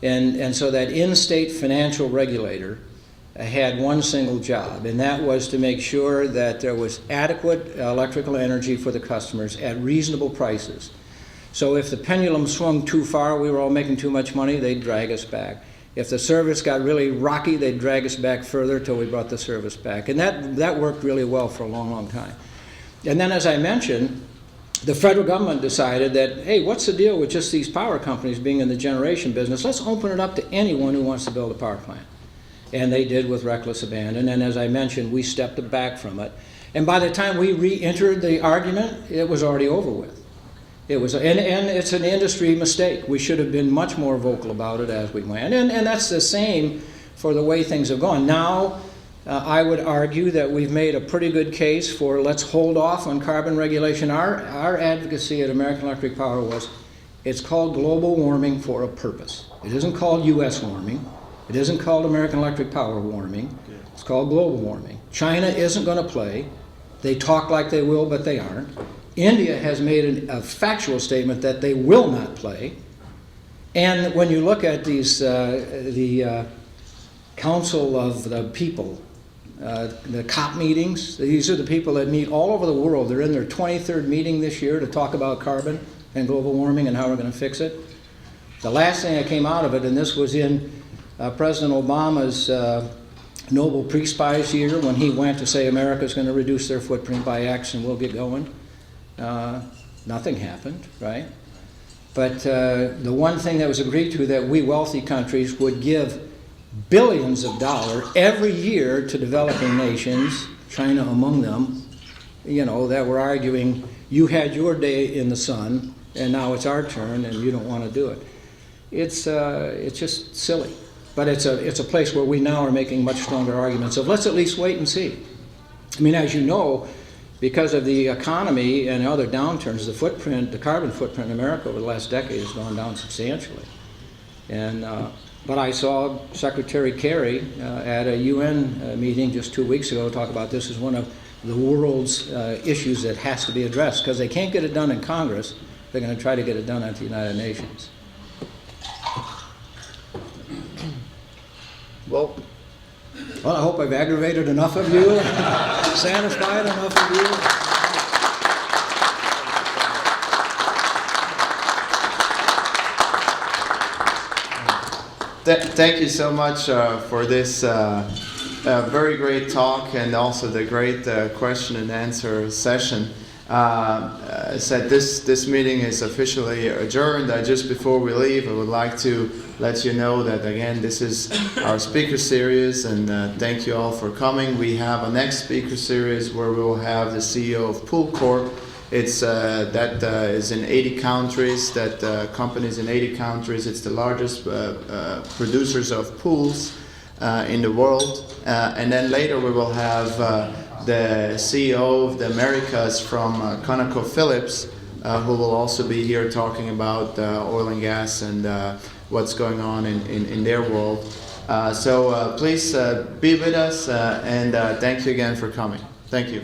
and so that in-state financial regulator had one single job, and that was to make sure that there was adequate electrical energy for the customers at reasonable prices. So if the pendulum swung too far, we were all making too much money, they'd drag us back. If the service got really rocky, they'd drag us back further till we brought the service back. And that worked really well for a long, long time. And then, as I mentioned, the federal government decided that, hey, what's the deal with just these power companies being in the generation business? Let's open it up to anyone who wants to build a power plant. And they did with reckless abandon. And as I mentioned, we stepped back from it. And by the time we re-entered the argument, it was already over with. And it's an industry mistake. We should have been much more vocal about it as we went. And that's the same for the way things have gone. Now, I would argue that we've made a pretty good case for let's hold off on carbon regulation. Our advocacy at American Electric Power was, it's called global warming for a purpose. It isn't called U.S. warming. It isn't called American Electric Power warming. It's called global warming. China isn't going to play. They talk like they will, but they aren't. India has made a factual statement that they will not play. And when you look at these, the Council of the People, the COP meetings, these are the people that meet all over the world. They're in their 23rd meeting this year to talk about carbon and global warming and how we're going to fix it. The last thing that came out of it, and this was in President Obama's Nobel Peace Prize year when he went to say America's going to reduce their footprint by X and we'll get going. Nothing happened, right? But the one thing that was agreed to, that we wealthy countries would give billions of dollars every year to developing nations, China among them, you know, that were arguing, you had your day in the sun, and now it's our turn, and you don't want to do it. It's just silly. But it's a place where we now are making much stronger arguments of let's at least wait and see. I mean, as you know, because of the economy and other downturns, the carbon footprint in America over the last decade has gone down substantially. And but I saw Secretary Kerry at a UN meeting just 2 weeks ago talk about this as one of the world's issues that has to be addressed, because they can't get it done in Congress. They're going to try to get it done at the United Nations. Well, I hope I've aggravated enough of you, satisfied enough of you. Thank you so much for this very great talk, and also the great question and answer session. Said this meeting is officially adjourned. Just before we leave, I would like to let you know that again this is our speaker series, and thank you all for coming. We have a next speaker series where we will have the CEO of Pool Corp. It's that is in 80 countries. That companies in 80 countries. It's the largest producers of pools in the world. And then later we will have the CEO of the Americas from ConocoPhillips, who will also be here talking about oil and gas and what's going on in their world. So please be with us, and thank you again for coming. Thank you.